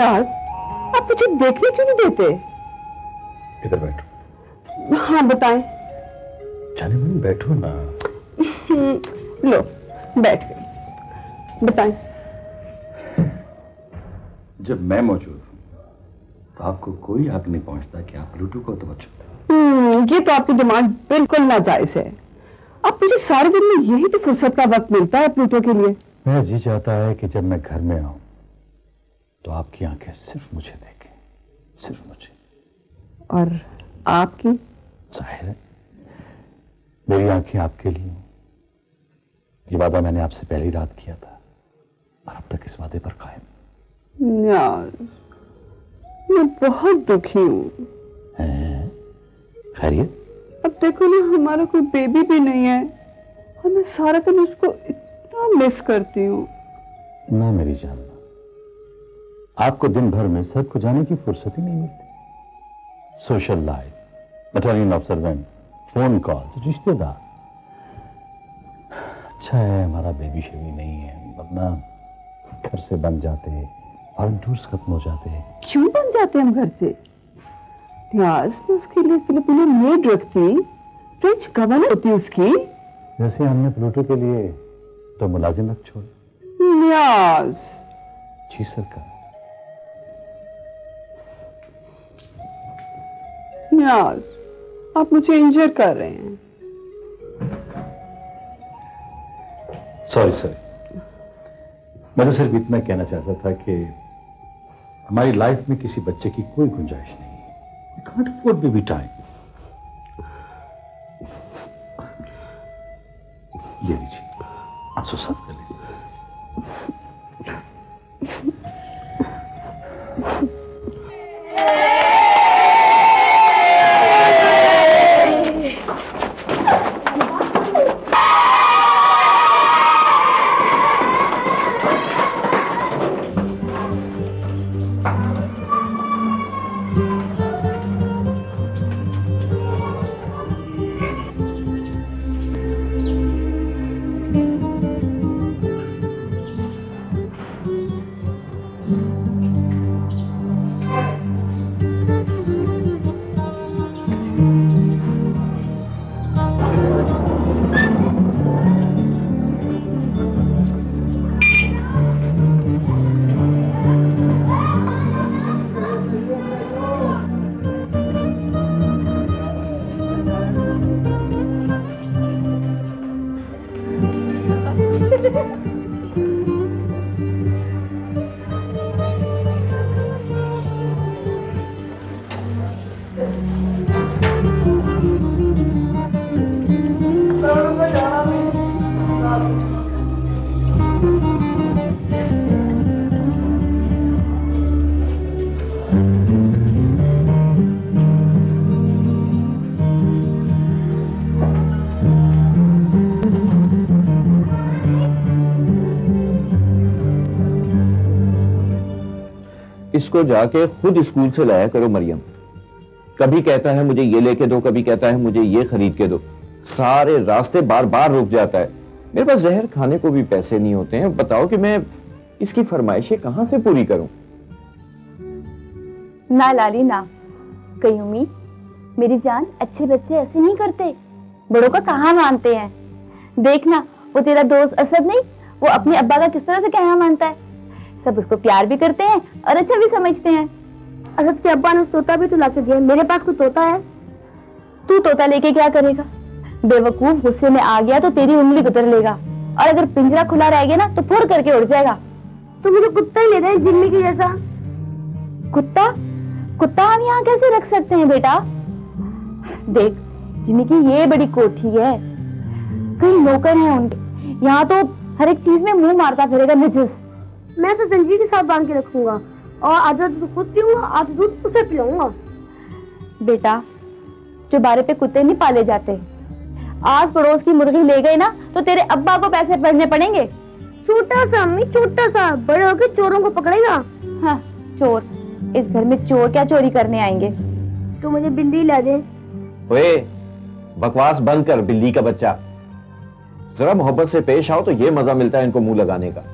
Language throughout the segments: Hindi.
नियाज, आप मुझे देखने क्यों नहीं देते? इधर बैठो। हाँ बताएं। जाने मन बैठो ना। लो बैठ गए, बताएं। जब मैं मौजूद हूं तो आपको कोई हक नहीं पहुंचता कि आप प्लूटो को तवज्जो दें। ये तो आपकी डिमांड बिल्कुल नाजायज है। अब मुझे सारे दिन में यही तो फुर्सत का वक्त मिलता है प्लूटो के लिए। मेरा जी चाहता है कि जब मैं घर में आऊं तो आपकी आंखें सिर्फ मुझे देखें, सिर्फ मुझे। और आपकी? जाहिर है मेरी आंखें आपके लिए। ये वादा मैंने आपसे पहली रात किया था और अब तक इस वादे पर कायम। यार मैं बहुत दुखी हूँ। खैरियत? अब देखो ना, हमारा कोई बेबी भी नहीं है और मैं सारा दिन उसको इतना मिस करती हूँ। ना मेरी जान, आपको दिन भर में सबको जाने की फुर्सत ही नहीं मिलती। Social life, maternity observant, phone call, रिश्तेदार। अच्छा है हमारा बेबी शेबी नहीं है, वरना घर से बन जाते और टूर्स खत्म हो जाते। क्यों बन जाते हम घर से? यार मैं उसके लिए फिलिपिनो मेड रखती, फ्रेंच गवर्नर होती उसकी। जैसे हमने प्लूटो के लिए तो मुलाजिम रख छोड़े। न्याज। जी सरकार। न्याज, आप मुझे इंजर कर रहे हैं। सॉरी। मैं तो सिर्फ इतना कहना चाहता था कि हमारी लाइफ में किसी बच्चे की कोई गुंजाइश नहीं है। We can't afford baby time. ये लीजिए, आंसू साफ कर लीजिए। इसको जाके खुद स्कूल से लाया करो मरियम। कभी कहता है मुझे ये लेके दो, कभी कहता है मुझे ये खरीद के दो। सारे रास्ते बार बार रुक जाता है। मेरे पास जहर खाने को भी पैसे नहीं होते हैं। बताओ कि मैं इसकी फरमाइशें कहां से पूरी करूं? ना लाली ना, कहीं उम्मीद, मेरी जान, अच्छे बच्चे ऐसे नहीं करते, बड़ों का कहाँ मानते हैं। देखना वो तेरा दोस्त असद नहीं, वो अपने अब्बा का किस तरह से कहना मानता है। सब उसको प्यार भी करते हैं और अच्छा भी समझते हैं। असद के अब्बा ने तोता भी तो ला के दिया, मेरे पास कोई तोता है? तू तोता लेके क्या करेगा? बेवकूफ, गुस्से में आ गया तो तेरी उंगली कुतर लेगा, और अगर पिंजरा खुला रह गया ना तो फुर करके उड़ जाएगा। तो मुझे कुत्ता ही ले दे, जिम्मी की जैसा। कुत्ता? कुत्ता हम यहाँ कैसे रख सकते हैं बेटा? देख, जिम्मी की ये बड़ी कोठी है, कई नौकर हैं उनके, यहाँ तो हर एक चीज में मुंह मारता फिरेगा नजिस। मैं उसे संजीव के साथ बांध के रखूंगा और आधा दूध खुद पीऊंगा, आधा दूध उसे पिलाऊंगा। बेटा, चौबारे पे कुत्ते नहीं पाले जाते। आस पड़ोस की मुर्गी ले गए ना तो तेरे अब्बा को पैसे भरने पड़ेंगे। छोटा सा अम्मी, छोटा सा, बड़े होकर चोरों को पकड़ेगा। हाँ, चोर? इस घर में चोर क्या चोरी करने आएंगे? तो मुझे बिल्ली ला दे। ओए, बकवास बंद कर बिल्ली का बच्चा। जरा मोहब्बत से पेश आओ तो ये मजा मिलता है इनको मुंह लगाने का।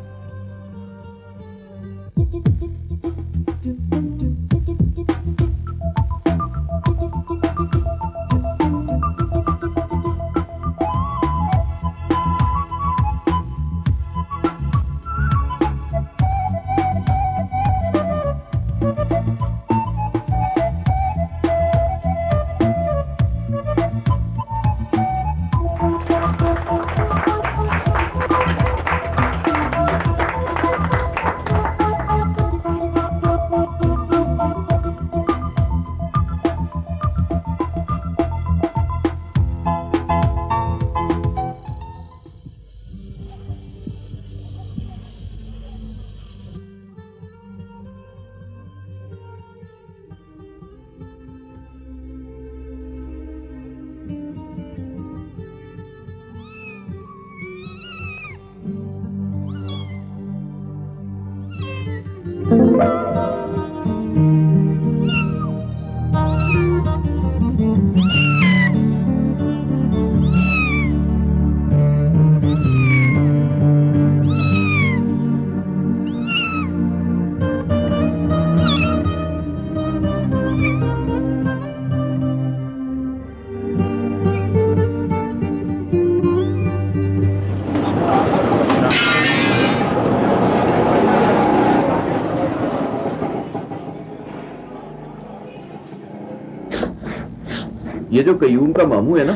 ये जो कयूम का मामू है ना,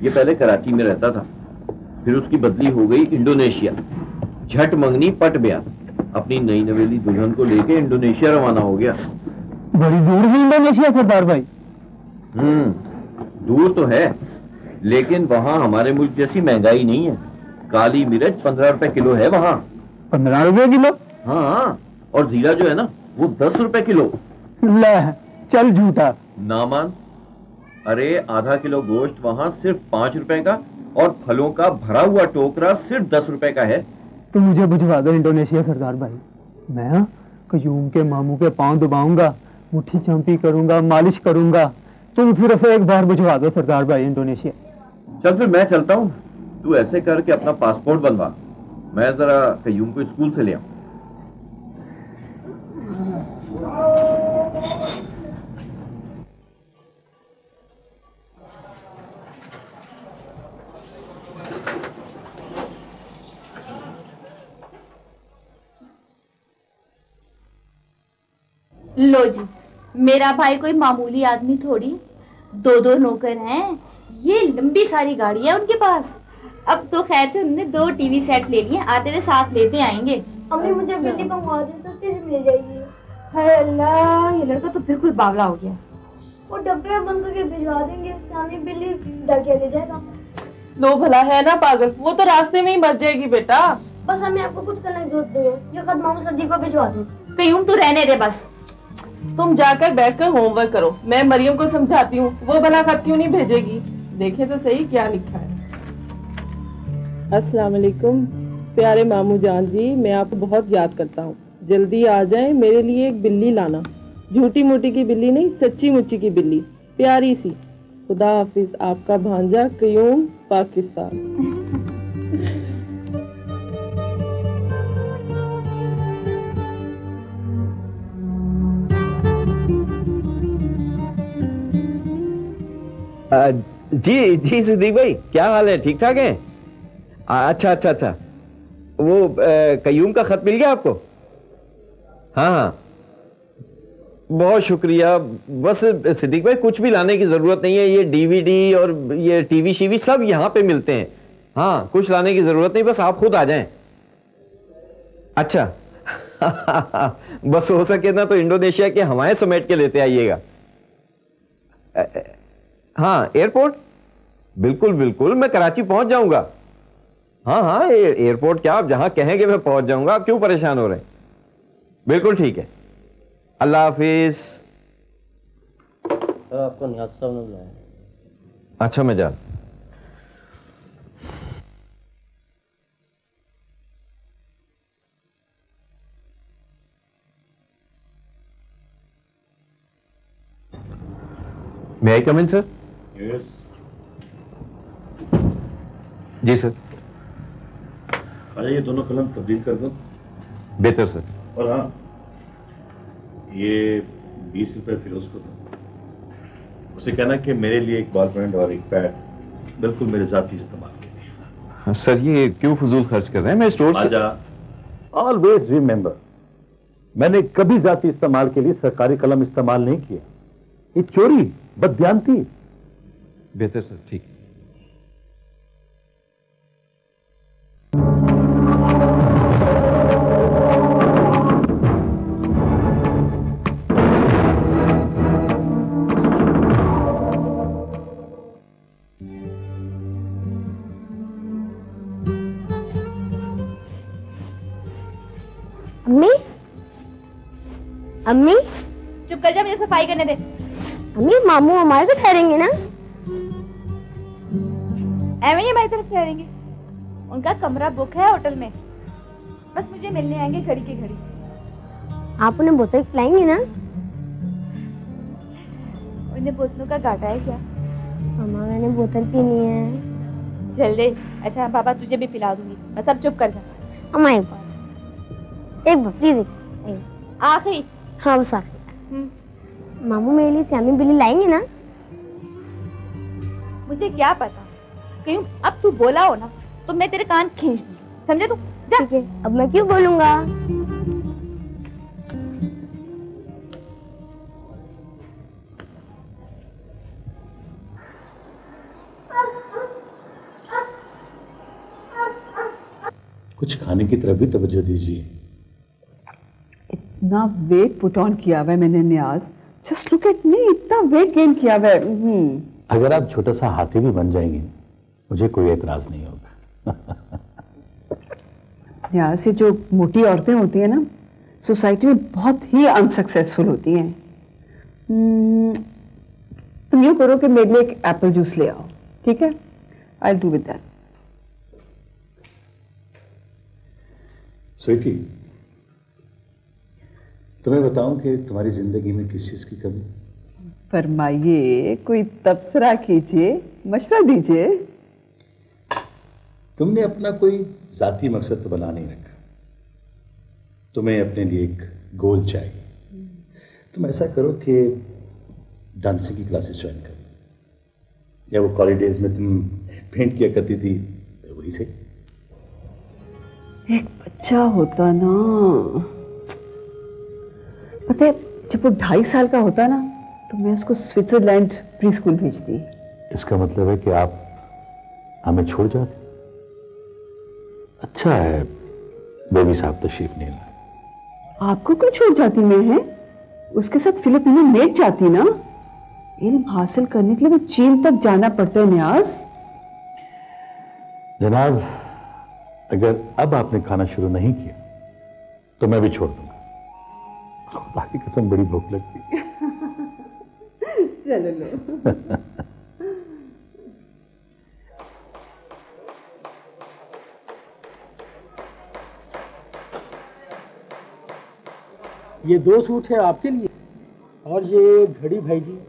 ये पहले कराची में रहता था, फिर उसकी बदली हो गई इंडोनेशिया। झट मंगनी पट ब्याह, अपनी नई नवेली दुल्हन को लेके इंडोनेशिया रवाना हो गया। बड़ी दूर है इंडोनेशिया सरदार भाई। दूर तो है, लेकिन वहाँ हमारे मुल्क जैसी महंगाई नहीं है। काली मिर्च 15 रुपए किलो है वहाँ। 15 रुपए किलो? हाँ, और जीरा जो है ना वो 10 रुपए किलो। ले चल झूठा। ना मान। अरे आधा किलो गोश्त वहाँ सिर्फ 5 रुपए का, और फलों का भरा हुआ टोकरा सिर्फ 10 रुपए का है। तो मुझे भिजवा दो इंडोनेशिया सरदार भाई। मैं कयूम के मामू के पांव दबाऊंगा, मुट्ठी चंपी करूंगा, मालिश करूंगा। तुम सिर्फ एक बार भिजवा दो सरदार भाई इंडोनेशिया। चल फिर मैं चलता हूँ, तू ऐसे करके अपना पासपोर्ट बनवा, मैं जरा कयूम को स्कूल से ले आऊं। लो जी, मेरा भाई कोई मामूली आदमी थोड़ी, 2 नौकर हैं, ये लंबी सारी गाड़ी है उनके पास। अब तो खैर से उन्होंने 2 टीवी सेट ले लिए, आते हुए साथ लेते आएंगे। अम्मी मुझे बिल्ली मंगवा दे, सस्ती से मिल जाएगी। हाय अल्लाह, ये लड़का तो बिल्कुल बावला हो गया। वो डब्बे बंद करके भिजवा देंगे, सामने बिल्ली डाकिया ले जाएगा। लो भला है ना पागल, वो तो रास्ते में ही मर जाएगी बेटा। बस हमें आपको कुछ करने की जरूरत नहीं है, ये खत मामू सदी को भिजवा दो। कयूम तू रहने दे बस। तुम जाकर बैठकर होमवर्क करो, मैं मरियम को समझाती हूँ, वो भला खत क्यों नहीं भेजेगी। देखे तो सही क्या लिखा है। अस्सलाम वालेकुम प्यारे मामू जान जी, मैं आपको बहुत याद करता हूँ। जल्दी आ जाएं, मेरे लिए एक बिल्ली लाना। झूठी मोटी की बिल्ली नहीं, सच्ची मुच्ची की बिल्ली, प्यारी सी। खुदा हाफिज, आपका भांजा कयूम, पाकिस्तान। जी जी सिद्दीक भाई, क्या हाल है? ठीक ठाक है? अच्छा अच्छा अच्छा, वो कयूम का खत मिल गया आपको? हाँ हाँ, बहुत शुक्रिया। बस सिद्दीक भाई कुछ भी लाने की जरूरत नहीं है, ये डीवीडी और ये टीवी शीवी सब यहाँ पे मिलते हैं। हाँ, कुछ लाने की जरूरत नहीं, बस आप खुद आ जाएं। अच्छा बस हो सके ना तो इंडोनेशिया के हवाएं समेट के लेते आइएगा। हाँ, एयरपोर्ट? बिल्कुल बिल्कुल, मैं कराची पहुंच जाऊंगा। हाँ हाँ, एयरपोर्ट क्या, आप जहां कहेंगे मैं पहुंच जाऊंगा, आप क्यों परेशान हो रहे हैं? बिल्कुल ठीक है, अल्लाह हाफिज। सर आपको नियाज साहब ने बुलाया। अच्छा मैं जा। मे आई कम इन सर? यस। जी सर। अच्छा, ये दोनों कलम तब्दील कर दो। बेहतर सर। और हाँ, ये 20 रुपए फिरोज को दो। उसे कहना कि मेरे लिए एक बॉल पेन और एक पैड, बिल्कुल मेरे जाती इस्तेमाल के लिए। सर ये क्यों फजूल खर्च कर रहे हैं? मैं स्टोर से। आजा। ऑलवेज रिमेंबर, मैंने कभी जाती इस्तेमाल के लिए सरकारी कलम इस्तेमाल नहीं किया। ये चोरी, बददियानती। बेहतर सर, ठीक है। अम्मी अम्मी चुप कर जा, मुझे सफाई करने दे। अम्मी, मामू हमारे साथ ठहरेंगे ना? एवं ही हमारी तरफ ठहरेंगे, उनका कमरा बुक है होटल में, बस मुझे मिलने आएंगे घड़ी की घड़ी। आप उन्हें बोतल खिलाएंगे ना? उन्हें बोतलों का घाटा है क्या? मामा मैंने बोतल पीनी है। चल दे। अच्छा पापा, तुझे भी पिला दूंगी, बस अब चुप कर जा। अम्मा एक बार प्लीज। आखिरी। हाँ बस आखिरी। मामू मेरे लिए श्यामी बिल्ली लाएंगे ना? मुझे क्या पता, कहीं अब तू बोला हो ना तो मैं तेरे कान खींच दूंगी, समझे तू? जा। ठीक है, अब मैं क्यों बोलूंगा? कुछ खाने की तरफ भी तवज्जो दीजिए। इतना वेट पुट ऑन किया हुआ है मैंने नियाज, जस्ट लुक एट मी, इतना वेट गेन किया हुआ है। अगर आप छोटा सा हाथी भी बन जाएंगे मुझे कोई एतराज नहीं होगा। नियाज, ये जो मोटी औरतें होती हैं ना, सोसाइटी में बहुत ही अनसक्सेसफुल होती हैं। तुम यूँ करो कि मेरे लिए एक एप्पल जूस ले आओ, ठीक है? I will do with that. Sweetie, तुम्हें बताऊं कि तुम्हारी जिंदगी में किस चीज की कमी? फरमाइए, कोई तबसरा कीजिए, मशवरा दीजिए। तुमने अपना कोई जाती मकसद तो बना नहीं रखा, तुम्हें अपने लिए एक गोल चाहिए। तुम ऐसा करो कि डांसिंग की क्लासेस ज्वाइन करो, या वो कॉलेज डेज में तुम पेंट किया करती थी वही से। एक बच्चा होता ना, पता है जब वो 2.5 साल का होता ना तो मैं उसको स्विट्जरलैंड प्री स्कूल भेजती। इसका मतलब है कि आप हमें छोड़ जाते? अच्छा है बेबी साहब तशरीफ नहीं लाए। आपको क्यों छोड़ जाती मैं? है उसके साथ फिलिपिनो मेट जाती ना। इल्म हासिल करने के लिए वो चीन तक जाना पड़ता है नियाज। जनाब, अगर अब आपने खाना शुरू नहीं किया तो मैं भी छोड़ दूंगा। खुदा की कसम बड़ी भूख लगती है। चलो लो। ये 2 सूट है आपके लिए और ये घड़ी भाई जी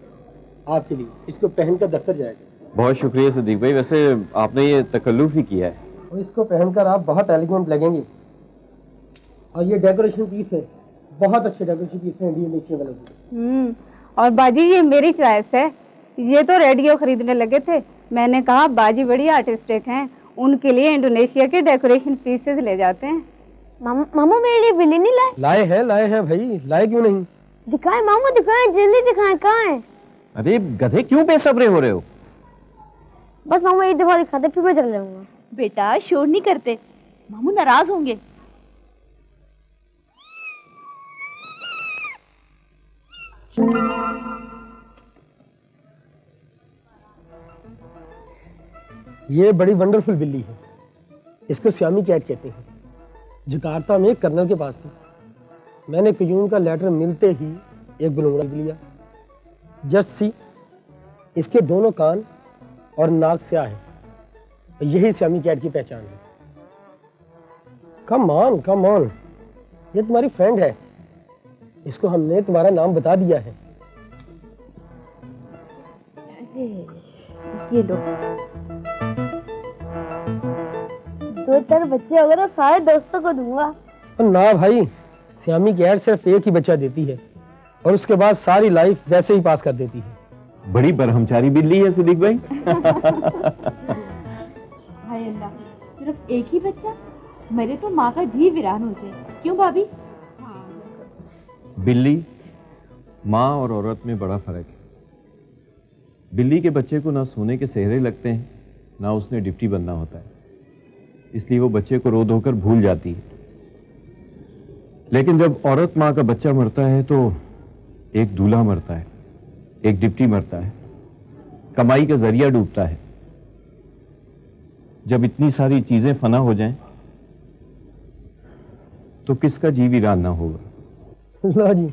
आपके लिए। इसको पहनकर दफ्तर जाएगा। बहुत शुक्रिया सदीक भाई, वैसे आपने ये तकल्लुफ ही किया है। और इसको पहनकर आप बहुत एलिगेंट लगेंगे। और ये डेकोरेशन पीस है, बहुत अच्छे डेकोरेशन पीस है इंडोनेशिया वाले की। और बाजी ये मेरी चॉइस है। ये तो रेडियो खरीदने लगे थे, मैंने कहा बाजी बड़ी आर्टिस्टिक हैं, उनके लिए इंडोनेशिया के डेकोरेशन पीसेस ले जाते हैं। मामू मेरे लिए बिल्ली नहीं लाए? लाए हैं भाई, लाए क्यों नहीं? दिखाए मामू, दिखाए, जल्दी दिखाए। कहाँ है? अरे गधे, क्यों बेसब्रे हो रहे हो? बस मामू एक दफा दिखाते फिर मैं चल जाऊंगा। बेटा शोर नहीं करते, मामू नाराज होंगे। ये बड़ी वंडरफुल बिल्ली है, इसको श्यामी कैट कहते हैं। जकार्ता में कर्नल के पास थी। मैंने क्यूम का लेटर मिलते ही एक बुलूंगड़ा लिया। जस्ट सी, इसके दोनों कान और नाक स्याह है। यही श्यामी कैट की पहचान है। कम ऑन, ये तुम्हारी फ्रेंड है। इसको हमने तुम्हारा नाम बता दिया है। ये लो। 2-4 बच्चे हो गए तो सारे दोस्तों को दूंगा। ना भाई, श्यामी कैट सिर्फ एक ही बच्चा देती है और उसके बाद सारी लाइफ वैसे ही पास कर देती है। बड़ी बरहमचारी बिल्ली है सदीक भाई। हाय अल्लाह, सिर्फ एक ही बच्चा? मेरे तो माँ का जी वीरान हो जाए। क्यों भाभी? बिल्ली, माँ और औरत में बड़ा फर्क है। बिल्ली के बच्चे को ना सोने के सेहरे लगते हैं, ना उसने डिप्टी बनना होता है, इसलिए वो बच्चे को रो धोकर भूल जाती है। लेकिन जब औरत माँ का बच्चा मरता है तो एक दूल्हा मरता है, एक डिप्टी मरता है, कमाई का जरिया डूबता है। जब इतनी सारी चीजें फना हो जाएं, तो किसका जी वीरान ना होगा। लो जी,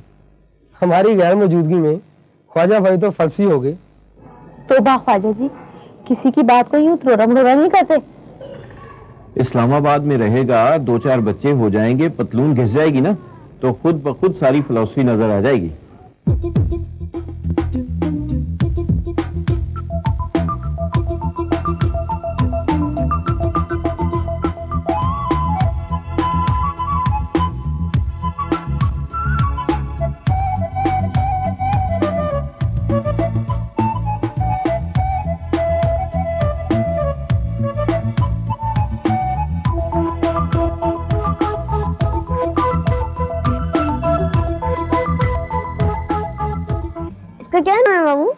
हमारी गैर मौजूदगी में ख्वाजा भाई तो फलसफी हो गए। तौबा ख्वाजा जी, किसी की बात को यूं थ्रोड़ा मरोड़ा नहीं करते। इस्लामाबाद में रहेगा, 2-4 बच्चे हो जाएंगे, पतलून घिस जाएगी ना, तो खुद ब खुद सारी फिलॉसफी नजर आ जाएगी। इसका क्या नाम है मामू?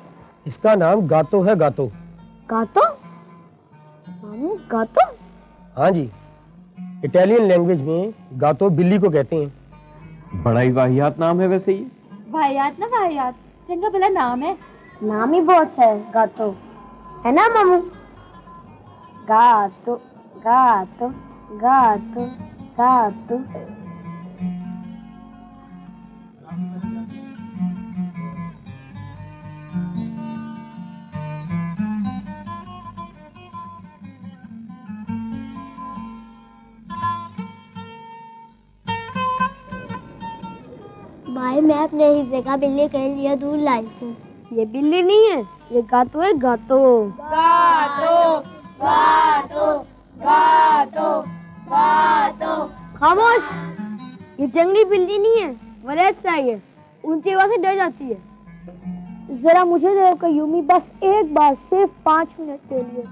इसका नाम गातो है। गातो? गातो? मामू गातो? हाँ जी, इटालियन लैंग्वेज में गातो बिल्ली को कहते हैं। बड़ा ही वाहियात नाम है वैसे ये। वाहियात ना वाहियात, चंगा भला नाम है। नाम ही बहुत है गातो, है ना मामू? गातो गातो गातो गातो। भाई मैं अपने हिस्से का बिल्ली के लिए दूध लाई हूँ। ये बिल्ली नहीं है, ये गातो है गातो। गातो गातो गातो गातो। खामोश, ये जंगली बिल्ली नहीं है, वलेसा है। ऊंची आवाज से डर जाती है। जरा मुझे दे कयूमी, बस एक बार, सिर्फ 5 मिनट के लिए।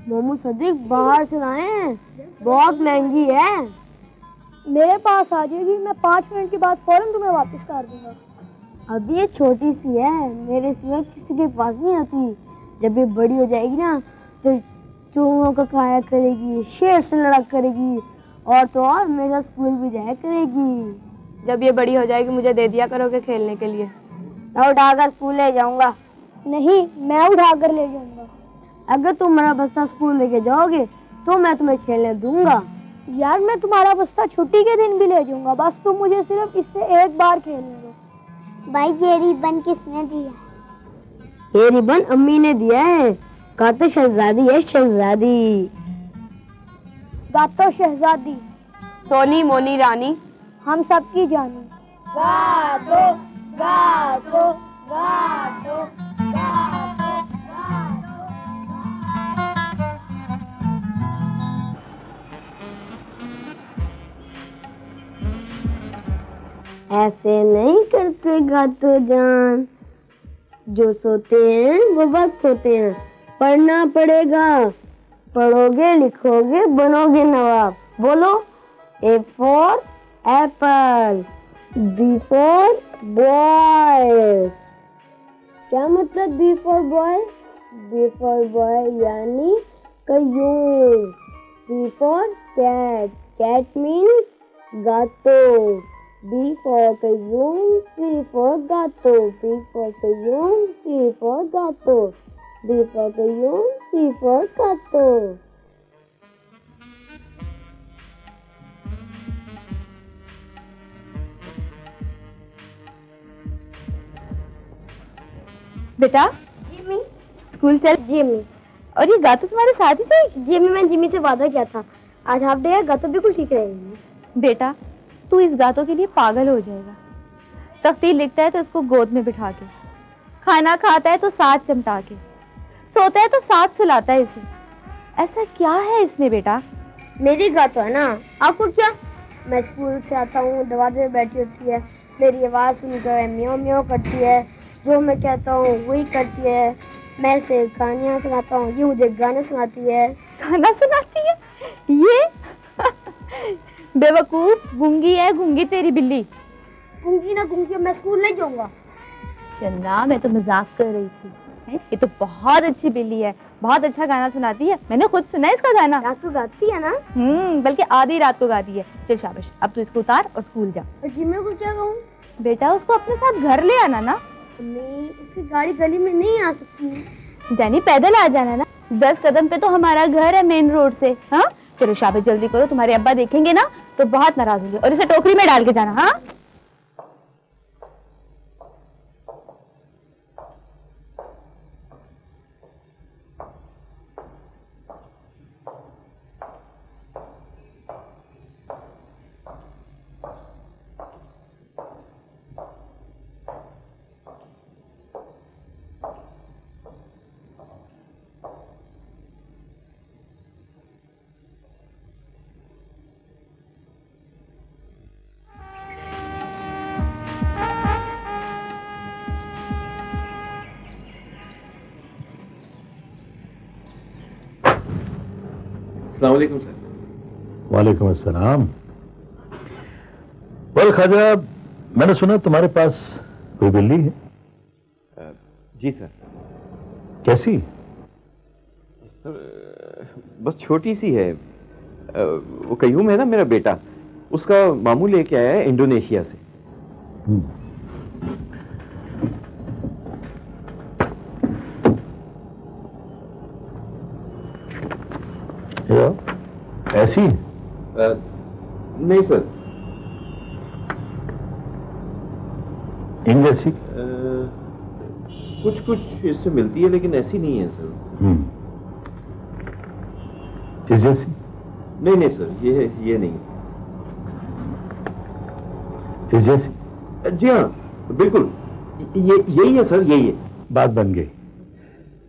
मोमू सदिक बाहर से लाए हैं, बहुत महंगी है। मेरे पास आ जाएगी, मैं 5 मिनट के बाद फौरन तुम्हें वापस कर दूंगा। अभी ये छोटी सी है, मेरे सिवा किसी के पास नहीं आती। जब ये बड़ी हो जाएगी ना तो चूहों का खाया करेगी, शेर से लड़ा करेगी, और तो और मेरे साथ स्कूल भी जाया करेगी। जब ये बड़ी हो जाएगी मुझे दे दिया करोगे खेलने के लिए। मैं उठाकर स्कूल ले जाऊंगा। नहीं, मैं उठाकर ले जाऊंगा। अगर तुम मेरा बस्ता स्कूल लेके जाओगे तो मैं तुम्हें खेलने दूंगा। यार मैं तुम्हारा बस्ता छुट्टी के दिन भी ले जाऊंगा, बस तुम मुझे सिर्फ इससे एक बार खेलने दो। भाई ये रिबन किसने दिया? ये रिबन अम्मी ने दिया है। गातो शहजादी है, शहजादी। गातो शहजादी, सोनी मोनी रानी, हम सबकी जानी। गातो गातो गातो गातो। ऐसे नहीं करते गातो जान, जो सोते हैं वो वक्त होते हैं। पढ़ना पड़ेगा, पढ़ोगे लिखोगे बनोगे नवाब। बोलो। A for apple, B for boy। क्या मतलब B for boy? B for boy यानी कयूं। C for cat, cat means गातो। B for कयूं, C for गातो। B for कयूं, C for गातो। D for कयूं, C for गातो। बेटा जिमी, स्कूल चल। जिमी। और ये गातो तुम्हारे साथ ही सही? जिमी, मैं जिमी से वादा किया था आज हाफ डे है, गातो बिल्कुल ठीक रहेगी। बेटा तू इस गातों के लिए पागल हो जाएगा। तख्ती लिखता है तो उसको गोद में बिठा के, खाना खाता है तो साथ चमटा के, सोता है तो साथ सुलाता है इसे। ऐसा क्या है इसमें बेटा? मेरी गातो है ना, आपको क्या? मैं स्कूल से आता हूँ, दरवाजे में बैठी होती है, मेरी आवाज़ सुनकर म्याऊं म्याऊं करती है, जो मैं कहता हूँ वही करती है। मैं इसे कहानियाँ सुनाता हूँ, ये मुझे गाने सुनाती है। गाना सुनाती है ये? बेवकूफ, गूंगी है, गूंगी तेरी बिल्ली। गूंगी ना गूंगी, मैं स्कूल नहीं जाऊंगा। चंदा मैं तो मजाक कर रही थी। ये तो बहुत अच्छी बिल्ली है, बहुत अच्छा गाना सुनाती है। मैंने खुद सुना है इसका गाना। रात को गाती है ना? बल्कि आधी रात को गाती है। चल शाबाश, अब तू इसको उतार और स्कूल जा। और जिम्मे को क्या कहूँ? बेटा उसको अपने साथ घर ले आना ना। नहीं, उसकी गाड़ी गली में नहीं आ सकती। जानी पैदल आ जाना ना, 10 कदम पे तो हमारा घर है मेन रोड से। हाँ चलो शाबाश, जल्दी करो, तुम्हारे अब्बा देखेंगे ना तो बहुत नाराज होंगे। और इसे टोकरी में डाल के जाना। हाँ अस्सलाम वालेकुम सर। वालेकुम अस्सलाम। बोल ख्वाजा, मैंने सुना तुम्हारे पास कोई बिल्ली है? जी सर। कैसी? सर बस छोटी सी है, वो कयूम है ना मेरा बेटा, उसका मामू लेके आया है इंडोनेशिया से। ऐसी? नहीं सर। इन जैसी? कुछ कुछ इससे मिलती है लेकिन ऐसी नहीं है सर। इस जैसी? नहीं सर, ये नहीं। इस जैसी? जी हाँ बिल्कुल, यही है सर, यही है। बात बन गई।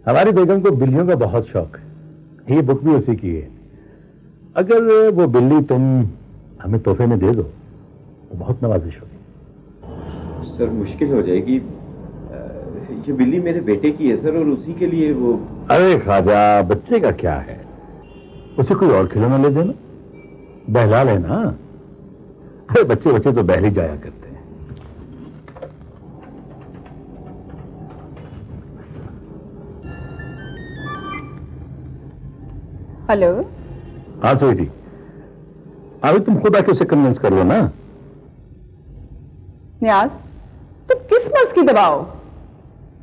हमारी बेगम को बिल्लियों का बहुत शौक है, ये बुक भी उसी की है। अगर वो बिल्ली तुम हमें तोहफे में दे दो तो बहुत नवाजिश होगी। सर मुश्किल हो जाएगी, ये बिल्ली मेरे बेटे की है सर, और उसी के लिए वो। अरे ख्वाजा, बच्चे का क्या है, उसे कोई और खिलौना ले देना, बहला लेना। अरे बच्चे तो बहली जाया करते हैं। हेलो। हाँ स्वीटी, अभी तुम खुद आके उसे कन्विंस कर लो ना। न्याज, तुम किस मर्ज की दबाओ?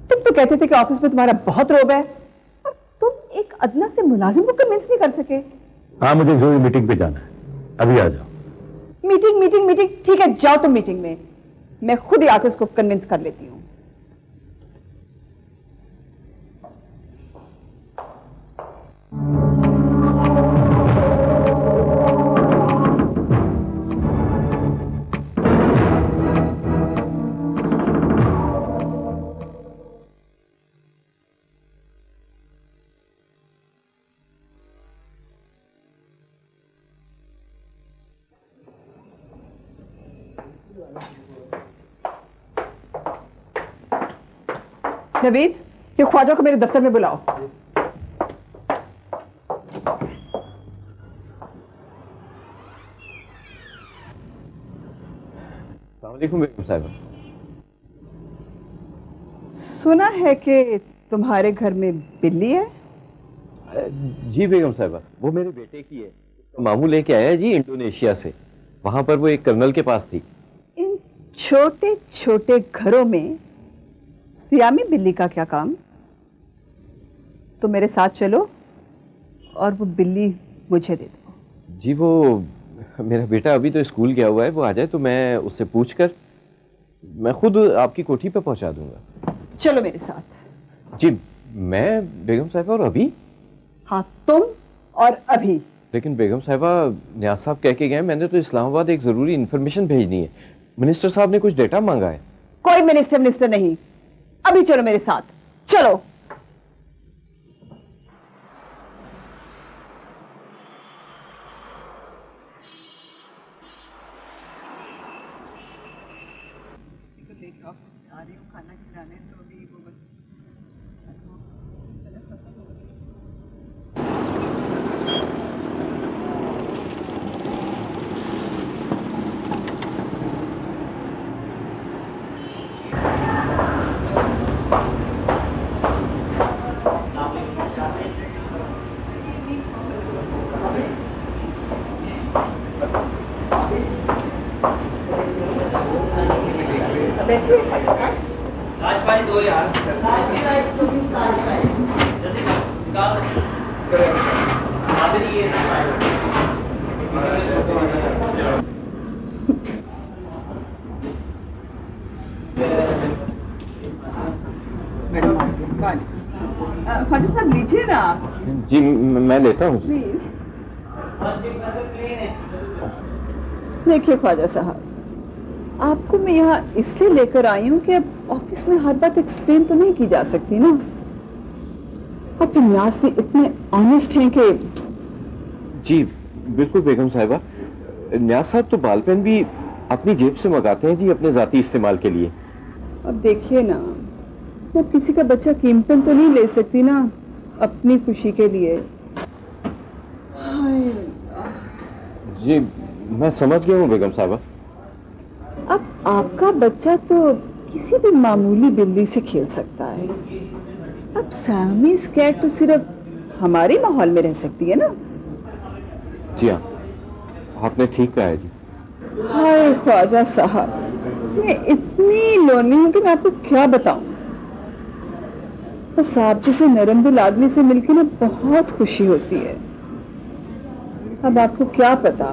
तुम तो कहते थे कि ऑफिस में तुम्हारा बहुत रोब है, और तुम एक अदना से मुलाजिम को कन्विंस नहीं कर सके। हाँ, मुझे जरूरी मीटिंग पे जाना है, अभी आ जाओ। मीटिंग, ठीक है, जाओ तुम मीटिंग में, मैं खुद ही आकर उसको कन्विंस कर लेती हूँ। नवीद, ये ख्वाजा को मेरे दफ्तर में बुलाओ। अस्सलामुअलैकुम बेगम साहिबा। सुना है कि तुम्हारे घर में बिल्ली है? जी बेगम साहिबा, वो मेरे बेटे की है, मामू लेके आया है जी इंडोनेशिया से। वहां पर वो एक कर्नल के पास थी। इन छोटे छोटे घरों में सियामी बिल्ली का क्या काम? तो मेरे साथ चलो और वो बिल्ली मुझे दे दो। जी वो मेरा बेटा अभी तो स्कूल गया हुआ है, वो आ जाए तो मैं उससे पूछकर मैं खुद आपकी कोठी पे पहुंचा दूंगा। चलो मेरे साथ। जी मैं बेगम साहिबा, और अभी? हाँ, तुम और अभी। लेकिन बेगम साहिबा, न्याज साहब कह के गए, मैंने तो इस्लामाबाद एक जरूरी इंफॉर्मेशन भेजनी है। मिनिस्टर साहब ने कुछ डेटा मांगा है। कोई मिनिस्टर नहीं, अभी चलो मेरे साथ, चलो। ख्वाजा साहब लीजिए ना। जी मैं लेता हूँ। प्लीज। देखिए ख्वाजा साहब, आपको मैं यहाँ इसलिए लेकर आई हूँ कि अब ऑफिस में हर बात एक्सप्लेन तो नहीं की जा सकती ना, और फिर न्याज भी इतने ऑनेस्ट हैं कि। जी बिल्कुल बेगम साहिबा, न्याज साहब तो बाल पेन भी अपनी जेब से मंगाते हैं जी, अपने जाती इस्तेमाल के लिए। अब देखिए ना, मैं किसी का बच्चा कीमतन तो नहीं ले सकती ना अपनी खुशी के लिए। जी मैं समझ गया हूँ बेगम साहिबा। अब आपका बच्चा तो किसी भी मामूली बिल्ली से खेल सकता है, अब सामीज़ कैट तो सिर्फ हमारे माहौल में रह सकती है ना। जी हाँ, आपने ठीक कहा है जी। हाय ख्वाजा साहब, मैं इतनी लोनी हूं कि मैं आपको क्या बताऊं। बस आप जैसे नरम दिल आदमी से मिलकर ना बहुत खुशी होती है। अब आपको क्या पता,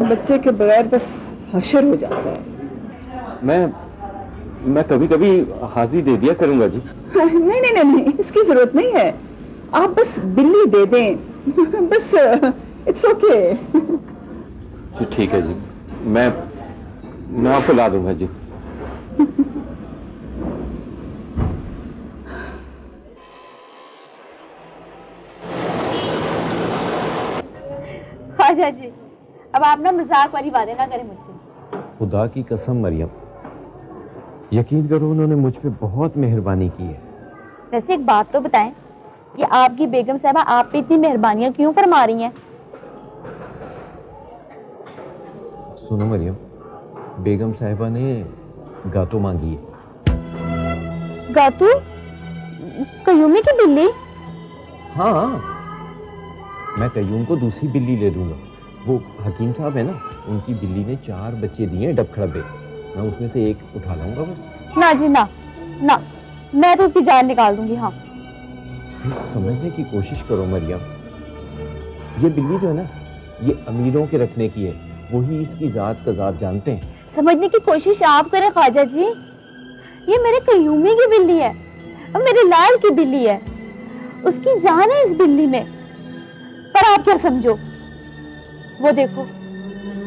बच्चे के बगैर बस हशर हो जाता है। मैं कभी कभी हाजिर दे दिया करूंगा जी। नहीं नहीं नहीं नहीं, इसकी जरूरत नहीं है। आप बस बिल्ली दे दें, बस इट्स ओके। जी ठीक है जी, मैं आपको ला दूंगा जी। ख्वाजा जी, अब आप ना मजाक वाली बातें ना करें मुझसे। खुदा की कसम मरियम, यकीन करो उन्होंने मुझ पे बहुत मेहरबानी की है। वैसे एक बात तो बताएं कि आपकी बेगम साहबा आप पे इतनी मेहरबानियां क्यों फरमा रही हैं? सुनो मरियम, बेगम साहिबा ने गातो मांगी है। गातू? कयूमी की बिल्ली? हाँ, मैं कयूम को दूसरी बिल्ली ले दूंगा। वो हकीम साहब है ना, उनकी बिल्ली ने 4 बच्चे दिए डबखड़बे। मैं उसमें से एक उठा लाऊंगा बस। ना जी ना, ना, मैं तो उसकी जान निकाल दूंगी। हाँ, समझने की कोशिश करो मरियम, ये बिल्ली जो है ना, ये अमीरों के रखने की है। वही इसकी जात का जात जानते हैं। समझने की कोशिश आप करें ख्वाजा जी। ये मेरे कयूमी की बिल्ली है और मेरे लाल की बिल्ली है। उसकी जान है इस बिल्ली में। पर आप क्या समझो, वो देखो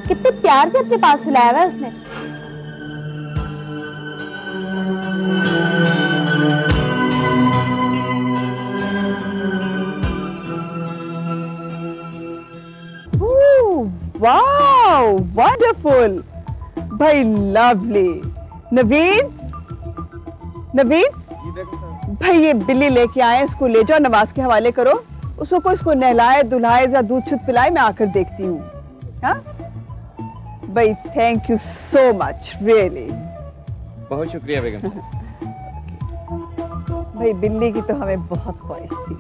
कितने प्यार से अपने पास सुलाया हुआ है उसने। वाओ, वंडरफुल भाई, लवली। नवीद, नवीद भाई, ये बिल्ली लेके आए, इसको ले जाओ, नवाज के हवाले करो। उसको कोई इसको नहलाए धुलाए या दूध शुद्ध पिलाए, मैं आकर देखती हूँ। हाँ भाई, thank you so much, really बहुत शुक्रिया बेगम। भाई बिल्ली की तो हमें बहुत ख्वाहिश थी।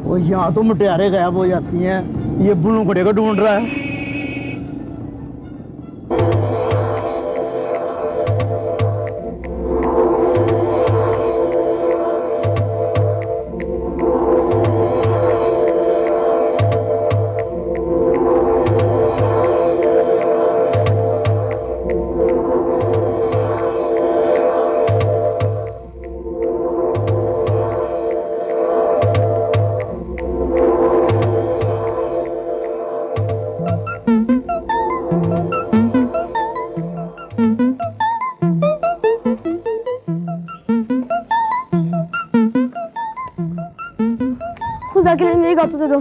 वो यहाँ तो मुटियारे गायब हो जाती हैं, ये बुल्लू घड़े को ढूंढ रहा है। खुदा के लिए मेरी गातो दे दो।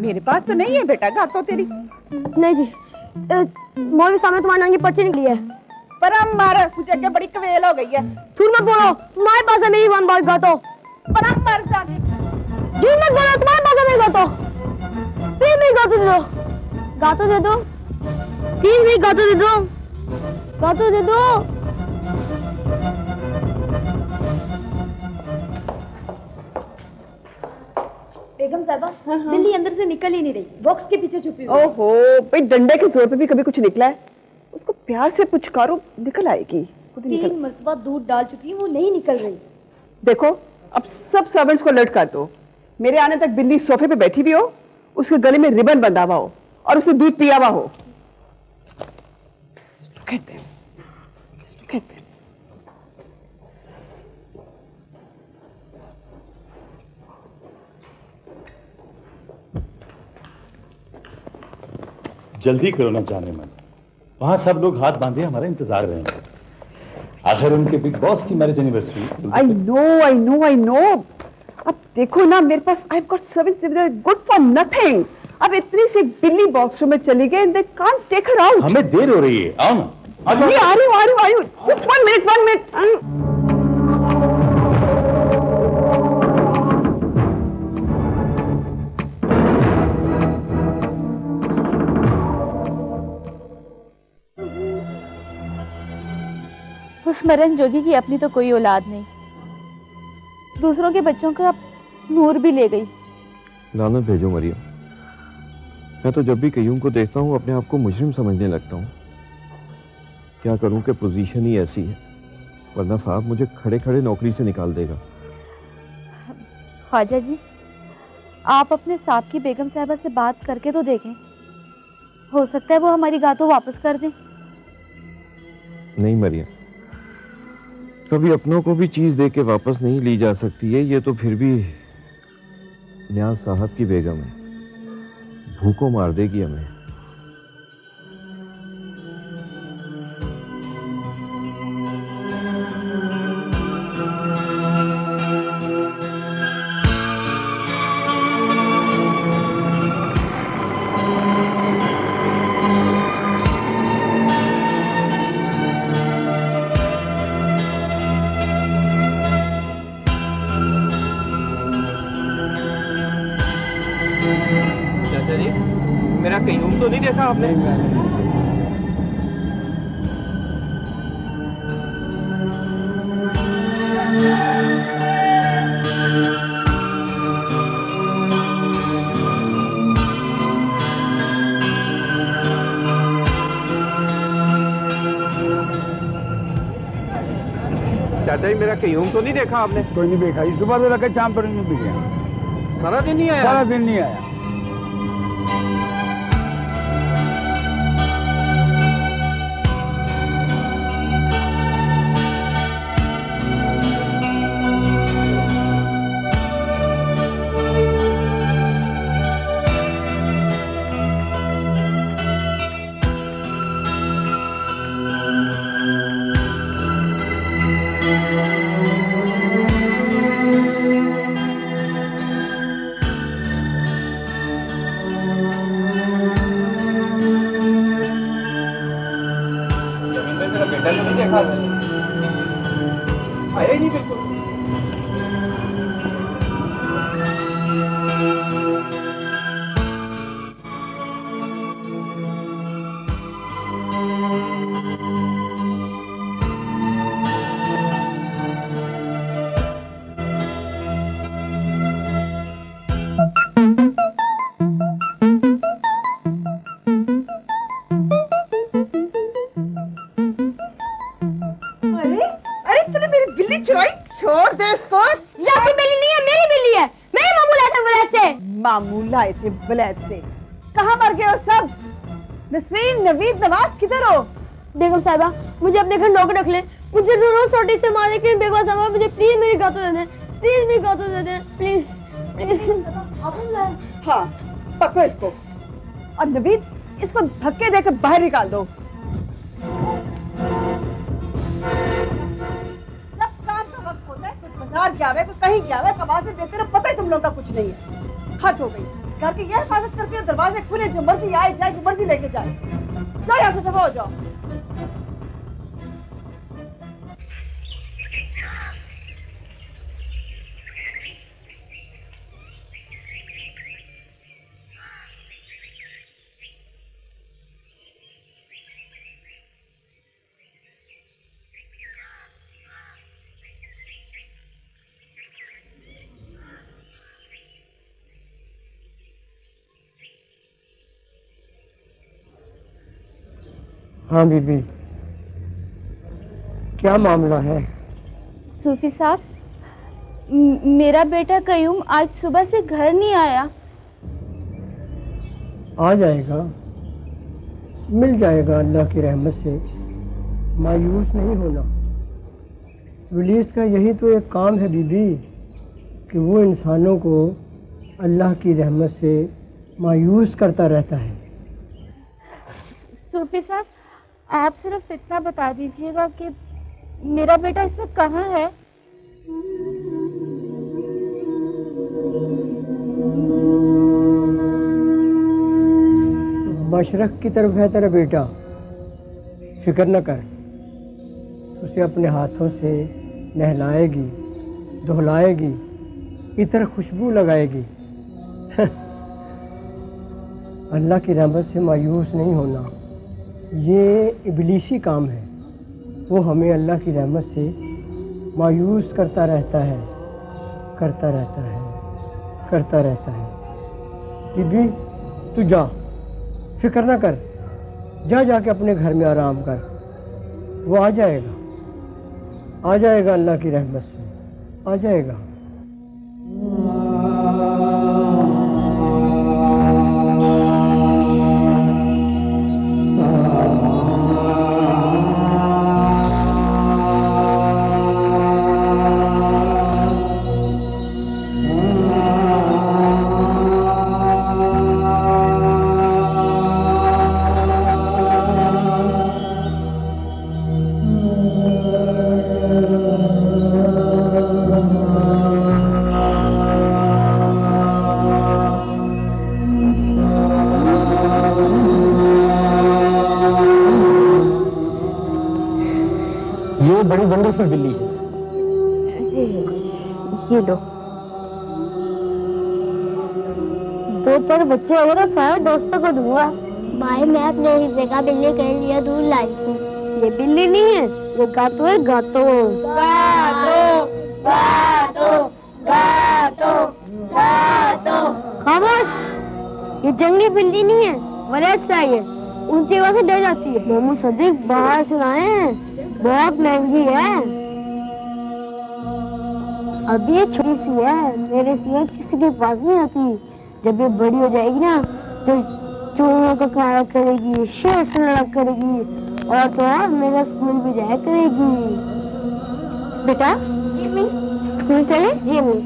मेरे पास तो नहीं है बेटा गातो तेरी। नहीं जी, मौलवी साहब ने तुम्हारे नाम की पर्ची निकली है। पर हम मार मुझे क्या बड़ी कवेल हो गई है। झूठ मत बोलो, तुम्हारे पास है मेरी वन बात गातो। पर हम मर जाते। झूठ मत बोलो, तुम्हारे पास है मेरी गातो। प्लीज मेरी गातो दे दो, गातो दे दो, प्लीज मेरी गातो दे दो, गातो दे दो। बेगम साहबा, बिल्ली अंदर से निकल ही नहीं रही, बॉक्स के पीछे छुपी हुई। ओहो भाई, डंडे के जोर पे भी कभी कुछ निकला है? उसको प्यार से पुचकारो, निकल आएगी। 3 मरतबा दूध डाल चुकी है, वो नहीं निकल रही। देखो, अब सब सर्वेंट्स को अलर्ट कर दो। मेरे आने तक बिल्ली सोफे पे बैठी भी हो, उसके गले में रिबन बंधा हुआ हो और उसने दूध पिया हुआ हो। जल्दी करो ना जाने मन, वहां सब लोग हाथ बांधे हमारा इंतजार रहे हैं। आखिर उनके बिग बॉस की मैरिज एनिवर्सरी। I know. अब देखो ना, मेरे पास I have got servants good for nothing. अब इतनी सी बिल्ली बॉक्स रूम में चली गई, they can't take her out. हमें देर हो रही है, आओ ना। आ रही हूँ। Just 1 minute. उस मरण जोगी की अपनी तो कोई औलाद नहीं, दूसरों के बच्चों का नूर भी ले गई। लानत भेजो मरियम, मैं तो जब भी कयूम को देखता हूँ अपने आप को मुजरिम समझने लगता हूँ। क्या करूँ कि पोजीशन ही ऐसी है, वरना साहब मुझे खड़े खड़े नौकरी से निकाल देगा। ख्वाजा जी, आप अपने साहब की बेगम साहबा से बात करके तो देखें, हो सकता है वो हमारी गातों वापस कर दें। नहीं मरियम, कभी अपनों को भी चीज दे के वापस नहीं ली जा सकती है। ये तो फिर भी न्याज साहब की बेगम है, भूखों मार देगी हमें। मेरा कयूम तो नहीं देखा आपने? चाचा जी, मेरा कयूम तो नहीं देखा आपने? कोई नहीं देखा, इस सुबह तो लगा शाम पर नहीं दिख गया। सारा दिन नहीं आया? सारा दिन नहीं आया। आया ही नहीं बिल्कुल। छोड़ दे इसको। आपकी बिल्ली नहीं है, मेरी बिल्ली है। मेरे मामू लाए थे वलैत से। मामू लाए थे वलैत से? कहाँ मर गए हो सब? नसरीन, नवीद, नवाज किधर हो? बेगम साहिबा, मुझे अपने घर नौकर रख ले। मुझे रोज रोटी से मारे के। बेगम साहिबा, मुझे प्लीज मेरी गातों दे दें, प्लीज मेरी गातों दे दें, प्लीज प्लीज। हाँ, पकड़ो इसको। और नवीद, इसको धक्के देकर बाहर निकाल दो। बाजार क्या है, कहीं क्या है, तमाशे देते रहो, पता ही तुम लोग का कुछ नहीं है। हद हो गई। घर की यह हिफाजत करती है, दरवाजे खुले, जो मर्जी आए जाए, जो मर्जी लेके जाए। जाओ यहाँ से, दफा हो जाओ। हाँ बीबी, क्या मामला है? सूफी साहब, मेरा बेटा कयूम आज सुबह से घर नहीं आया। आ जाएगा, मिल जाएगा अल्लाह की रहमत से। मायूस नहीं होना। पुलिस का यही तो एक काम है बीबी, कि वो इंसानों को अल्लाह की रहमत से मायूस करता रहता है। सूफी साहब, आप सिर्फ इतना बता दीजिएगा कि मेरा बेटा इसमें कहाँ है? मशरक की तरफ है तेरा बेटा, फिक्र न कर। उसे अपने हाथों से नहलाएगी, धुलाएगी, इतर खुशबू लगाएगी। अल्लाह की रहमत से मायूस नहीं होना, ये इबलीसी काम है। वो हमें अल्लाह की रहमत से मायूस करता रहता है, करता रहता है, करता रहता है। बीबी तू जा, फिक्र ना कर, जा जाके अपने घर में आराम कर। वो आ जाएगा, आ जाएगा, अल्लाह की रहमत से आ जाएगा। बड़ी वंडरफुल बिल्ली है। ये लो, 2-4 बच्चे हो ना, सारे दोस्तों को दूंगा। भाई मैं अपने हिस्से का बिल्ली के लिए दूध लाई हूँ। ये बिल्ली नहीं है, ये गातो है, गातो गातो गातो गातो गातो। खामोश, ये जंगली बिल्ली नहीं है, वलेसा है। ऊंची आवाज से डर जाती है। मामू सदीक बाहर से लाए हैं, बहुत महंगी है। अभी ये छोटी सी है, मेरे सिवा किसी के पास नहीं आती। जब ये बड़ी हो जाएगी ना, तो चोरों का खाया करेगी, शेर से लड़ा करेगी, और तो और मेरा स्कूल भी जाया करेगी। बेटा जी मैं स्कूल चले? जी मैं।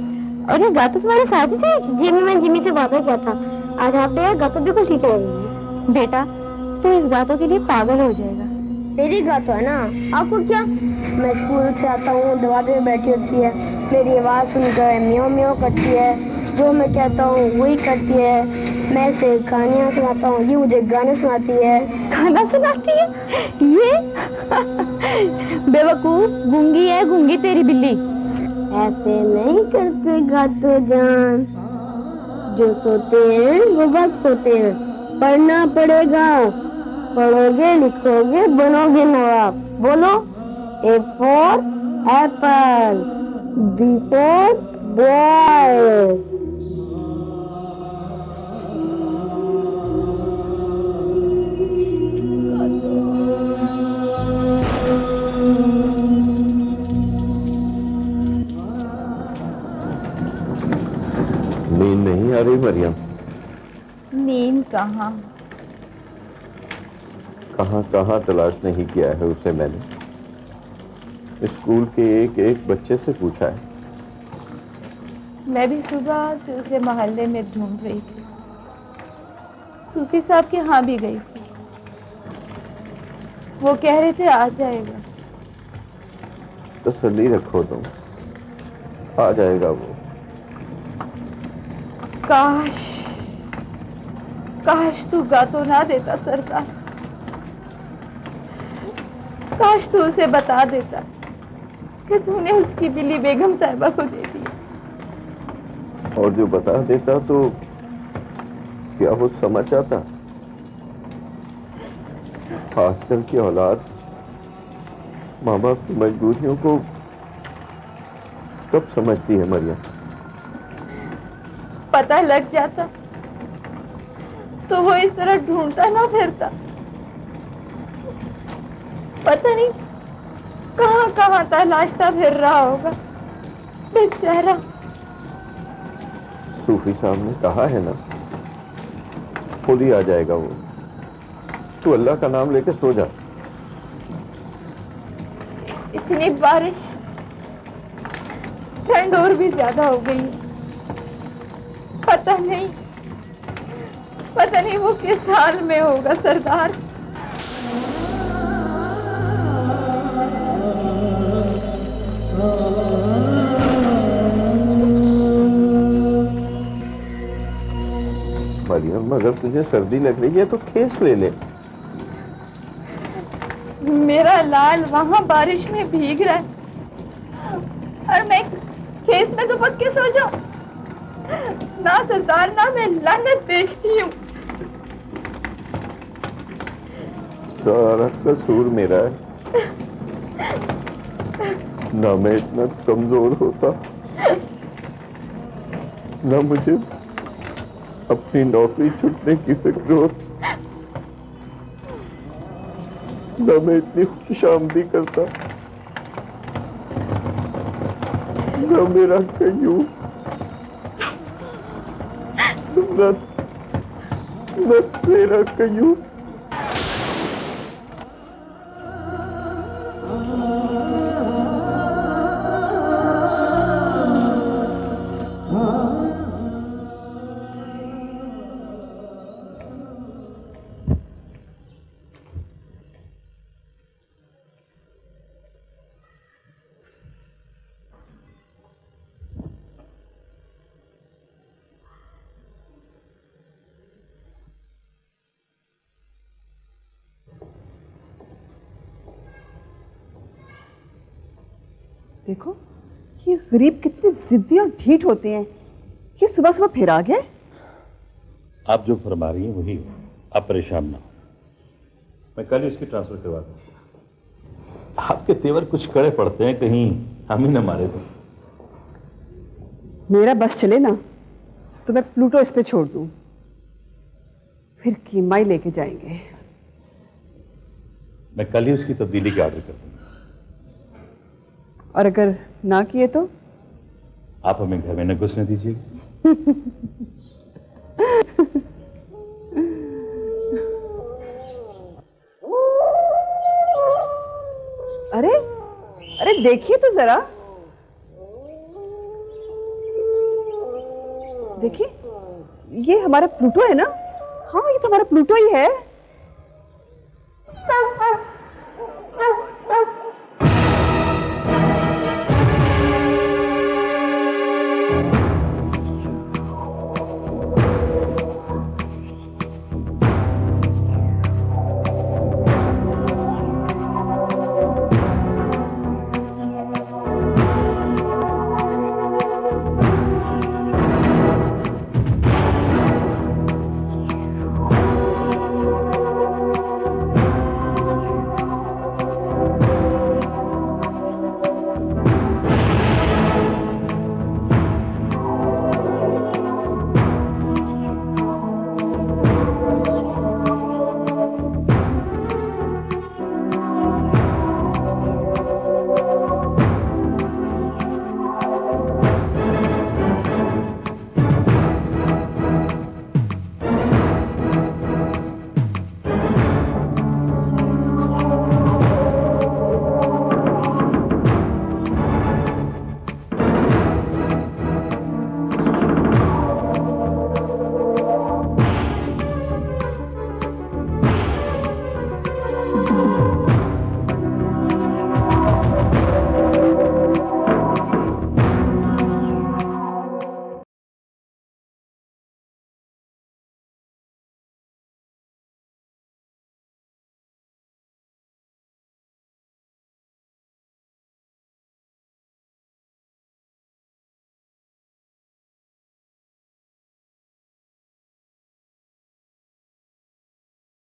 और ये गातो तुम्हारे साथ ही थे? जी मैं जिमी से वादा किया था, आज हाफ डे गातो बिल्कुल ठीक रहेगी। बेटा तू इस गातो के लिए पागल हो जाएगा। मेरी गातो है ना, आपको क्या? मैं स्कूल से आता हूँ, दरवाजे में बैठी होती है, मेरी आवाज़ सुनकर म्याऊं म्याऊं करती है, जो मैं कहता हूँ वही करती है। मैं इसे कहानियाँ सुनाता हूँ, ये मुझे गाने सुनाती है। गाना सुनाती है ये? बेवकूफ, गूंगी है, गूंगी तेरी बिल्ली। ऐसे नहीं करते गातो जान, जो सोते हैं वो वक्त होते हैं, पढ़ना पड़ेगा, पढ़ोगे लिखोगे बनोगे नवाब। बोलो, A for apple, B for boy। नींद नहीं आ रही मरियम? नींद कहाँ कहाँ कहाँ तलाश नहीं किया है उसे मैंने। स्कूल के एक एक बच्चे से पूछा है। मैं भी सुबह से उसे मोहल्ले में ढूंढ रही थी। सूफी साहब के यहाँ भी गई थी, वो कह रहे थे आ जाएगा। तसल्ली रखो तुम, आ जाएगा वो। काश काश तू गातो ना देता सरदार, काश तू उसे बता देता कि तूने उसकी बिल्ली बेगम साहिबा को दे दी। और जो बता देता तो क्या वो समझ आता? आजकल की औलाद माँ बाप की मजबूरियों को कब समझती है मरियम? पता लग जाता तो वो इस तरह ढूंढता ना फिरता। पता नहीं कहाँ कहाँ तलाशता फिर रहा होगा बेचारा। सूफी साहब ने कहा है ना, खुद ही आ जाएगा वो। तू अल्लाह का नाम लेके सो जा। इतनी बारिश, ठंड और भी ज्यादा हो गई है। पता नहीं वो किस हाल में होगा सरदार। मरियम, अगर तुझे सर्दी लग रही है तो खेस ले ले। मेरा लाल वहाँ बारिश में भीग रहा है और मैं खेस में दुपक के सो जाऊं? ना सरदार, ना मैं लानत बेचती हूँ। सारा कसूर मेरा है, ना मैं इतना कमजोर होता, ना मुझे अपनी नौकरी छूटने की फिक्र होती, ना मैं इतनी खुशामदी करता, ना मेरा कयूं, ना मेरा कयूं। देखो ये गरीब कितने जिद्दी और ढीठ होते हैं। ये सुबह सुबह फिर आ गए। आप जो फरमा रही हैं वही हो, आप परेशान ना हो, मैं कल ही उसकी ट्रांसफर करवा दूंगा। आपके तेवर कुछ कड़े पड़ते हैं, कहीं हम ही न मारे तो। मेरा बस चले ना तो मैं प्लूटो इस पे छोड़ दूं, फिर कीमा ही लेके जाएंगे। मैं कल ही उसकी तब्दीली के ऑर्डर कर दूंगा। और अगर ना किए तो? आप हमें घर में न घुसने दीजिएगा। अरे अरे देखिए तो जरा, देखिए ये हमारा प्लूटो है ना। हाँ ये तो हमारा प्लूटो ही है।